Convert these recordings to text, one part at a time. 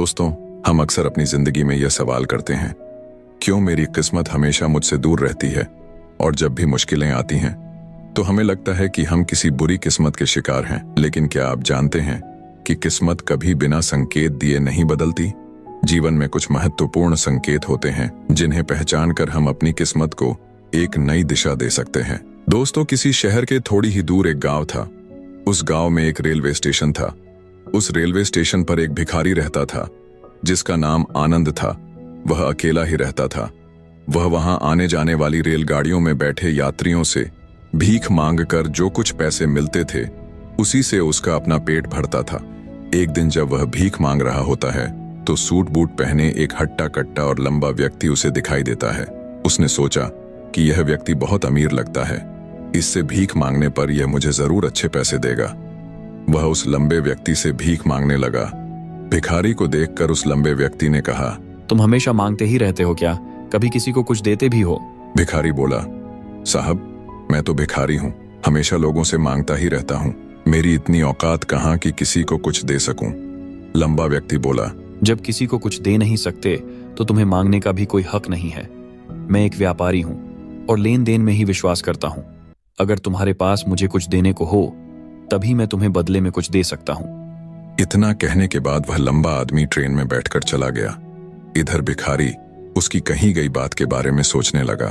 दोस्तों, हम अक्सर अपनी जिंदगी में यह सवाल करते हैं, क्यों मेरी किस्मत हमेशा मुझसे दूर रहती है और जब भी मुश्किलें आती हैं तो हमें लगता है कि हम किसी बुरी किस्मत के शिकार हैं। लेकिन क्या आप जानते हैं कि किस्मत कभी बिना संकेत दिए नहीं बदलती? जीवन में कुछ महत्वपूर्ण संकेत होते हैं जिन्हें पहचान कर हम अपनी किस्मत को एक नई दिशा दे सकते हैं। दोस्तों, किसी शहर के थोड़ी ही दूर एक गांव था। उस गांव में एक रेलवे स्टेशन था। उस रेलवे स्टेशन पर एक भिखारी रहता था जिसका नाम आनंद था। वह अकेला ही रहता था। वह वहां आने जाने वाली रेलगाड़ियों में बैठे यात्रियों से भीख मांगकर जो कुछ पैसे मिलते थे उसी से उसका अपना पेट भरता था। एक दिन जब वह भीख मांग रहा होता है तो सूट बूट पहने एक हट्टा कट्टा और लंबा व्यक्ति उसे दिखाई देता है। उसने सोचा कि यह व्यक्ति बहुत अमीर लगता है, इससे भीख मांगने पर यह मुझे जरूर अच्छे पैसे देगा। वह उस लंबे व्यक्ति से भीख मांगने लगा। भिखारी को देखकर उस लंबे व्यक्ति ने कहा, तुम हमेशा मांगते ही रहते हो क्या? कभी किसी को कुछ देते भी हो? भिखारी बोला, साहब, मैं तो भिखारी हूँ, हमेशा लोगों से मांगता ही रहता हूँ। मेरी इतनी औकात कहाँ कि किसी को कुछ दे सकूं। लंबा व्यक्ति बोला, जब किसी को कुछ दे नहीं सकते तो तुम्हें मांगने का भी कोई हक नहीं है। मैं एक व्यापारी हूँ और लेन देन में ही विश्वास करता हूँ। अगर तुम्हारे पास मुझे कुछ देने को हो तभी मैं तुम्हें बदले में कुछ दे सकता हूँ। इतना कहने के बाद वह लंबा आदमी ट्रेन में बैठकर चला गया। इधर भिखारी उसकी कही गई बात के बारे में सोचने लगा।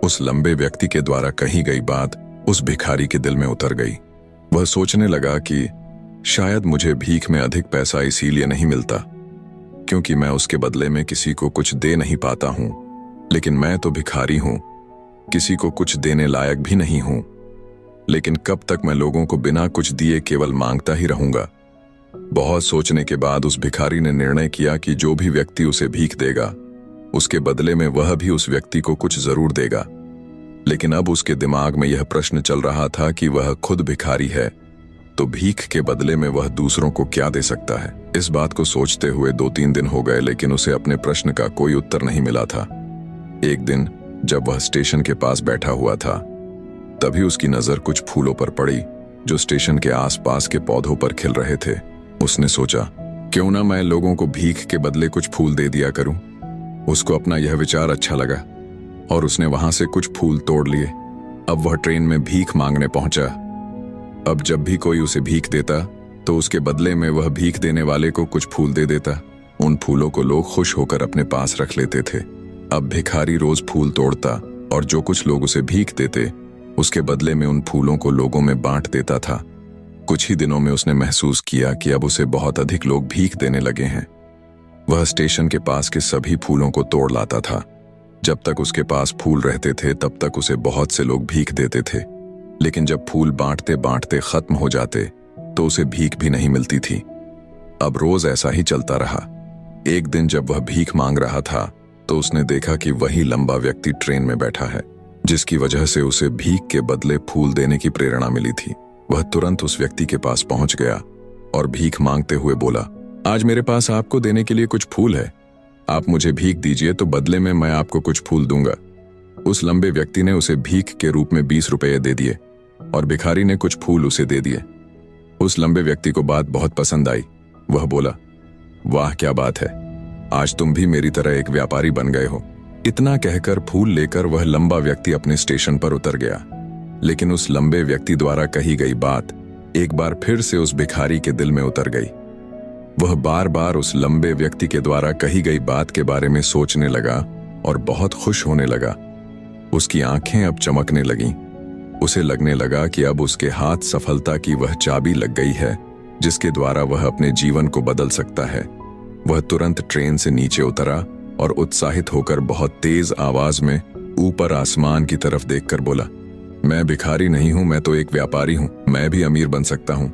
उस लंबे व्यक्ति के द्वारा कही गई बात उस भिखारी के दिल में उतर गई। वह सोचने लगा कि शायद मुझे भीख में अधिक पैसा इसीलिए नहीं मिलता क्योंकि मैं उसके बदले में किसी को कुछ दे नहीं पाता हूं। लेकिन मैं तो भिखारी हूं, किसी को कुछ देने लायक भी नहीं हूं। लेकिन कब तक मैं लोगों को बिना कुछ दिए केवल मांगता ही रहूंगा? बहुत सोचने के बाद उस भिखारी ने निर्णय किया कि जो भी व्यक्ति उसे भीख देगा उसके बदले में वह भी उस व्यक्ति को कुछ जरूर देगा। लेकिन अब उसके दिमाग में यह प्रश्न चल रहा था कि वह खुद भिखारी है तो भीख के बदले में वह दूसरों को क्या दे सकता है। इस बात को सोचते हुए 2-3 दिन हो गए लेकिन उसे अपने प्रश्न का कोई उत्तर नहीं मिला था। एक दिन जब वह स्टेशन के पास बैठा हुआ था तभी उसकी नजर कुछ फूलों पर पड़ी जो स्टेशन के आसपास के पौधों पर खिल रहे थे। उसने सोचा, क्यों ना मैं लोगों को भीख के बदले कुछ फूल दे दिया करूं। उसको अपना यह विचार अच्छा लगा और उसने वहां से कुछ फूल तोड़ लिए। अब वह ट्रेन में भीख मांगने पहुंचा। अब जब भी कोई उसे भीख देता तो उसके बदले में वह भीख देने वाले को कुछ फूल दे देता। उन फूलों को लोग खुश होकर अपने पास रख लेते थे। अब भिखारी रोज फूल तोड़ता और जो कुछ लोग उसे भीख देते उसके बदले में उन फूलों को लोगों में बांट देता था। कुछ ही दिनों में उसने महसूस किया कि अब उसे बहुत अधिक लोग भीख देने लगे हैं। वह स्टेशन के पास के सभी फूलों को तोड़ लाता था। जब तक उसके पास फूल रहते थे तब तक उसे बहुत से लोग भीख देते थे। लेकिन जब फूल बांटते बांटते खत्म हो जाते तो उसे भीख भी नहीं मिलती थी। अब रोज ऐसा ही चलता रहा। एक दिन जब वह भीख मांग रहा था तो उसने देखा कि वही लंबा व्यक्ति ट्रेन में बैठा है जिसकी वजह से उसे भीख के बदले फूल देने की प्रेरणा मिली थी। वह तुरंत उस व्यक्ति के पास पहुंच गया और भीख मांगते हुए बोला, आज मेरे पास आपको देने के लिए कुछ फूल है, आप मुझे भीख दीजिए तो बदले में मैं आपको कुछ फूल दूंगा। उस लंबे व्यक्ति ने उसे भीख के रूप में 20 रुपये दे दिए और भिखारी ने कुछ फूल उसे दे दिए। उस लंबे व्यक्ति को बात बहुत पसंद आई। वह बोला, वाह क्या बात है, आज तुम भी मेरी तरह एक व्यापारी बन गए हो। इतना कहकर फूल लेकर वह लंबा व्यक्ति अपने स्टेशन पर उतर गया। लेकिन उस लंबे व्यक्ति द्वारा कही गई बात एक बार फिर से उस भिखारी के दिल में उतर गई। वह बार बार उस लंबे व्यक्ति के द्वारा कही गई बात के बारे में सोचने लगा और बहुत खुश होने लगा। उसकी आंखें अब चमकने लगीं। उसे लगने लगा कि अब उसके हाथ सफलता की वह चाबी लग गई है जिसके द्वारा वह अपने जीवन को बदल सकता है। वह तुरंत ट्रेन से नीचे उतरा और उत्साहित होकर बहुत तेज आवाज में ऊपर आसमान की तरफ देखकर बोला, मैं भिखारी नहीं हूं, मैं तो एक व्यापारी हूं, मैं भी अमीर बन सकता हूं।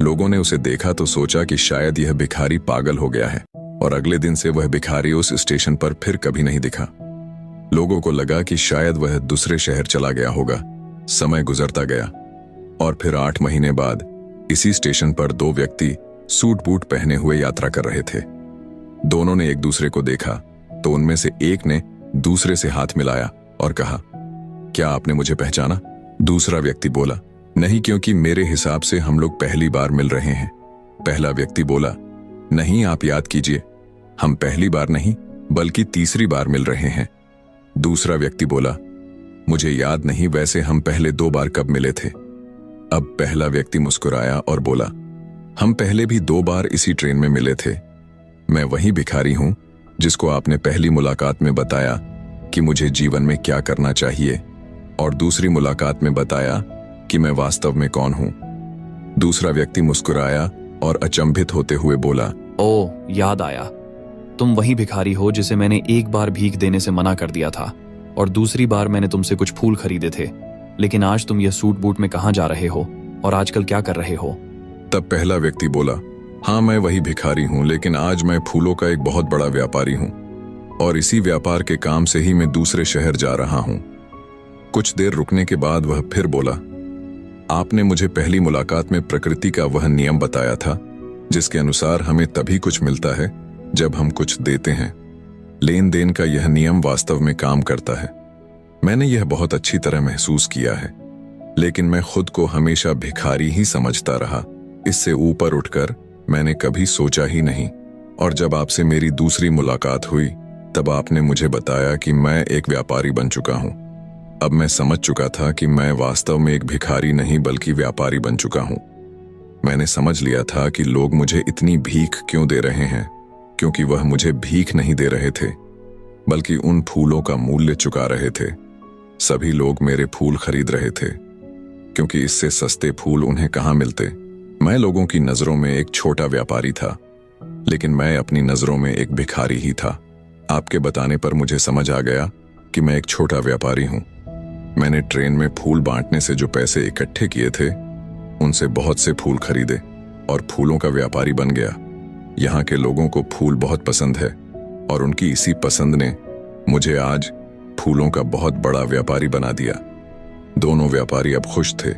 लोगों ने उसे देखा तो सोचा कि शायद यह भिखारी पागल हो गया है और अगले दिन से वह भिखारी उस स्टेशन पर फिर कभी नहीं दिखा। लोगों को लगा कि शायद वह दूसरे शहर चला गया होगा। समय गुजरता गया और फिर 8 महीने बाद इसी स्टेशन पर 2 व्यक्ति सूट बूट पहने हुए यात्रा कर रहे थे। दोनों ने एक दूसरे को देखा तो उनमें से एक ने दूसरे से हाथ मिलाया और कहा, क्या आपने मुझे पहचाना? दूसरा व्यक्ति बोला, नहीं, क्योंकि मेरे हिसाब से हम लोग पहली बार मिल रहे हैं। पहला व्यक्ति बोला, नहीं, आप याद कीजिए, हम पहली बार नहीं बल्कि तीसरी बार मिल रहे हैं। दूसरा व्यक्ति बोला, मुझे याद नहीं, वैसे हम पहले 2 बार कब मिले थे? अब पहला व्यक्ति मुस्कुराया और बोला, हम पहले भी 2 बार इसी ट्रेन में मिले थे। मैं वही भिखारी हूं जिसको आपने पहली मुलाकात में बताया कि मुझे जीवन में क्या करना चाहिए, और दूसरी मुलाकात में बताया कि मैं वास्तव में कौन हूं। दूसरा व्यक्ति मुस्कुराया और अचंभित होते हुए बोला, ओ, याद आया, तुम वही भिखारी हो जिसे मैंने एक बार भीख देने से मना कर दिया था, और दूसरी बार मैंने तुमसे कुछ फूल खरीदे थे। लेकिन आज तुम यह सूट बूट में कहाँ जा रहे हो और आजकल क्या कर रहे हो? तब पहला व्यक्ति बोला, हाँ, मैं वही भिखारी हूं, लेकिन आज मैं फूलों का एक बहुत बड़ा व्यापारी हूं, और इसी व्यापार के काम से ही मैं दूसरे शहर जा रहा हूं। कुछ देर रुकने के बाद वह फिर बोला, आपने मुझे पहली मुलाकात में प्रकृति का वह नियम बताया था जिसके अनुसार हमें तभी कुछ मिलता है जब हम कुछ देते हैं। लेन देन का यह नियम वास्तव में काम करता है। मैंने यह बहुत अच्छी तरह महसूस किया है, लेकिन मैं खुद को हमेशा भिखारी ही समझता रहा। इससे ऊपर उठकर मैंने कभी सोचा ही नहीं, और जब आपसे मेरी दूसरी मुलाकात हुई तब आपने मुझे बताया कि मैं एक व्यापारी बन चुका हूं। अब मैं समझ चुका था कि मैं वास्तव में एक भिखारी नहीं बल्कि व्यापारी बन चुका हूं। मैंने समझ लिया था कि लोग मुझे इतनी भीख क्यों दे रहे हैं, क्योंकि वह मुझे भीख नहीं दे रहे थे बल्कि उन फूलों का मूल्य चुका रहे थे। सभी लोग मेरे फूल खरीद रहे थे क्योंकि इससे सस्ते फूल उन्हें कहाँ मिलते। मैं लोगों की नजरों में एक छोटा व्यापारी था, लेकिन मैं अपनी नजरों में एक भिखारी ही था। आपके बताने पर मुझे समझ आ गया कि मैं एक छोटा व्यापारी हूं। मैंने ट्रेन में फूल बांटने से जो पैसे इकट्ठे किए थे उनसे बहुत से फूल खरीदे और फूलों का व्यापारी बन गया। यहाँ के लोगों को फूल बहुत पसंद है और उनकी इसी पसंद ने मुझे आज फूलों का बहुत बड़ा व्यापारी बना दिया। दोनों व्यापारी अब खुश थे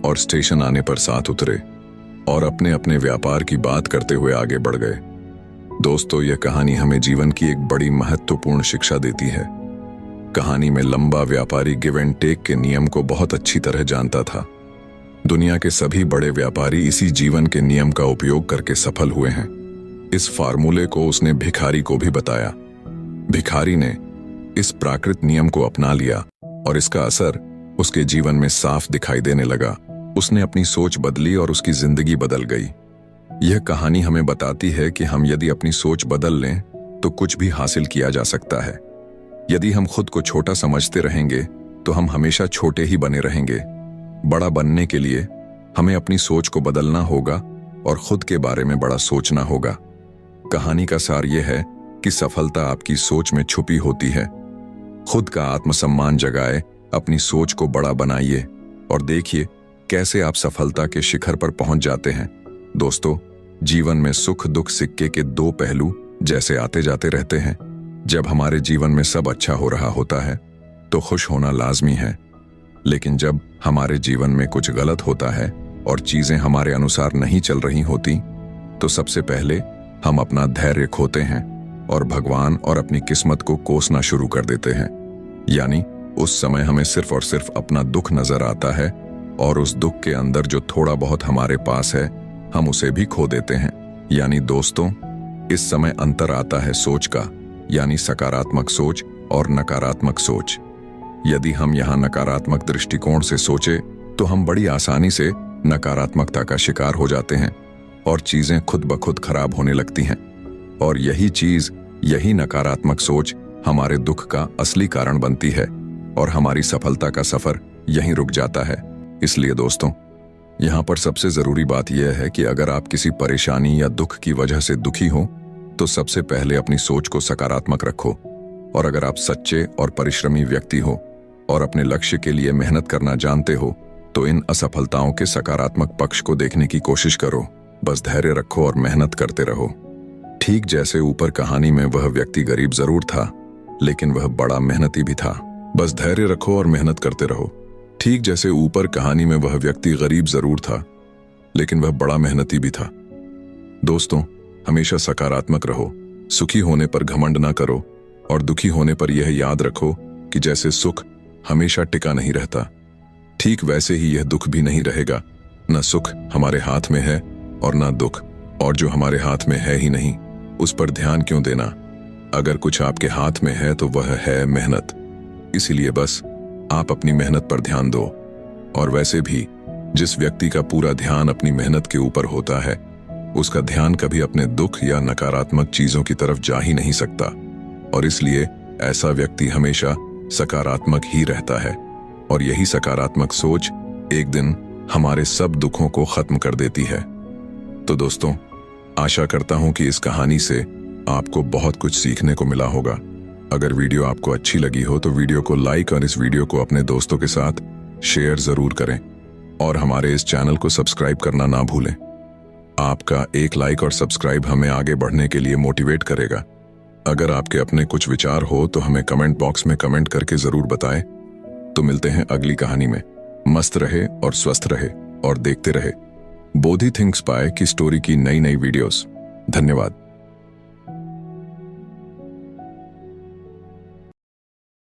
और स्टेशन आने पर साथ उतरे और अपने अपने व्यापार की बात करते हुए आगे बढ़ गए। दोस्तों, यह कहानी हमें जीवन की एक बड़ी महत्वपूर्ण शिक्षा देती है। कहानी में लंबा व्यापारी गिव एंड टेक के नियम को बहुत अच्छी तरह जानता था। दुनिया के सभी बड़े व्यापारी इसी जीवन के नियम का उपयोग करके सफल हुए हैं। इस फार्मूले को उसने भिखारी को भी बताया। भिखारी ने इस प्राकृत नियम को अपना लिया और इसका असर उसके जीवन में साफ दिखाई देने लगा। उसने अपनी सोच बदली और उसकी जिंदगी बदल गई। यह कहानी हमें बताती है कि हम यदि अपनी सोच बदल लें तो कुछ भी हासिल किया जा सकता है। यदि हम खुद को छोटा समझते रहेंगे तो हम हमेशा छोटे ही बने रहेंगे। बड़ा बनने के लिए हमें अपनी सोच को बदलना होगा और खुद के बारे में बड़ा सोचना होगा। कहानी का सार यह है कि सफलता आपकी सोच में छुपी होती है। खुद का आत्मसम्मान जगाए, अपनी सोच को बड़ा बनाइए और देखिए कैसे आप सफलता के शिखर पर पहुंच जाते हैं। दोस्तों, जीवन में सुख दुख सिक्के के 2 पहलू जैसे आते जाते रहते हैं। जब हमारे जीवन में सब अच्छा हो रहा होता है तो खुश होना लाजमी है, लेकिन जब हमारे जीवन में कुछ गलत होता है और चीजें हमारे अनुसार नहीं चल रही होती तो सबसे पहले हम अपना धैर्य खोते हैं और भगवान और अपनी किस्मत को कोसना शुरू कर देते हैं। यानी उस समय हमें सिर्फ और सिर्फ अपना दुख नजर आता है और उस दुख के अंदर जो थोड़ा बहुत हमारे पास है हम उसे भी खो देते हैं। यानी दोस्तों, इस समय अंतर आता है सोच का, यानी सकारात्मक सोच और नकारात्मक सोच। यदि हम यहाँ नकारात्मक दृष्टिकोण से सोचे तो हम बड़ी आसानी से नकारात्मकता का शिकार हो जाते हैं और चीजें खुद ब खुद खराब होने लगती हैं। और यही नकारात्मक सोच हमारे दुख का असली कारण बनती है और हमारी सफलता का सफर यहीं रुक जाता है। इसलिए दोस्तों, यहाँ पर सबसे जरूरी बात यह है कि अगर आप किसी परेशानी या दुख की वजह से दुखी हो तो सबसे पहले अपनी सोच को सकारात्मक रखो। और अगर आप सच्चे और परिश्रमी व्यक्ति हो और अपने लक्ष्य के लिए मेहनत करना जानते हो तो इन असफलताओं के सकारात्मक पक्ष को देखने की कोशिश करो। बस धैर्य रखो और मेहनत करते रहो। ठीक जैसे ऊपर कहानी में वह व्यक्ति गरीब जरूर था, लेकिन वह बड़ा मेहनती भी था। बस धैर्य रखो और मेहनत करते रहो। ठीक जैसे ऊपर कहानी में वह व्यक्ति गरीब जरूर था, लेकिन वह बड़ा मेहनती भी था। दोस्तों, हमेशा सकारात्मक रहो। सुखी होने पर घमंड ना करो और दुखी होने पर यह याद रखो कि जैसे सुख हमेशा टिका नहीं रहता, ठीक वैसे ही यह दुख भी नहीं रहेगा। न सुख हमारे हाथ में है और न दुख। और जो हमारे हाथ में है ही नहीं उस पर ध्यान क्यों देना। अगर कुछ आपके हाथ में है तो वह है मेहनत। इसीलिए बस आप अपनी मेहनत पर ध्यान दो। और वैसे भी जिस व्यक्ति का पूरा ध्यान अपनी मेहनत के ऊपर होता है उसका ध्यान कभी अपने दुख या नकारात्मक चीजों की तरफ जा ही नहीं सकता। और इसलिए ऐसा व्यक्ति हमेशा सकारात्मक ही रहता है। और यही सकारात्मक सोच एक दिन हमारे सब दुखों को खत्म कर देती है। तो दोस्तों, आशा करता हूं कि इस कहानी से आपको बहुत कुछ सीखने को मिला होगा। अगर वीडियो आपको अच्छी लगी हो तो वीडियो को लाइक और इस वीडियो को अपने दोस्तों के साथ शेयर जरूर करें और हमारे इस चैनल को सब्सक्राइब करना ना भूलें। आपका एक लाइक और सब्सक्राइब हमें आगे बढ़ने के लिए मोटिवेट करेगा। अगर आपके अपने कुछ विचार हो तो हमें कमेंट बॉक्स में कमेंट करके जरूर बताएं। तो मिलते हैं अगली कहानी में। मस्त रहे और स्वस्थ रहे और देखते रहे बोधी थिंक्स बाय की स्टोरी की नई नई वीडियोस। धन्यवाद।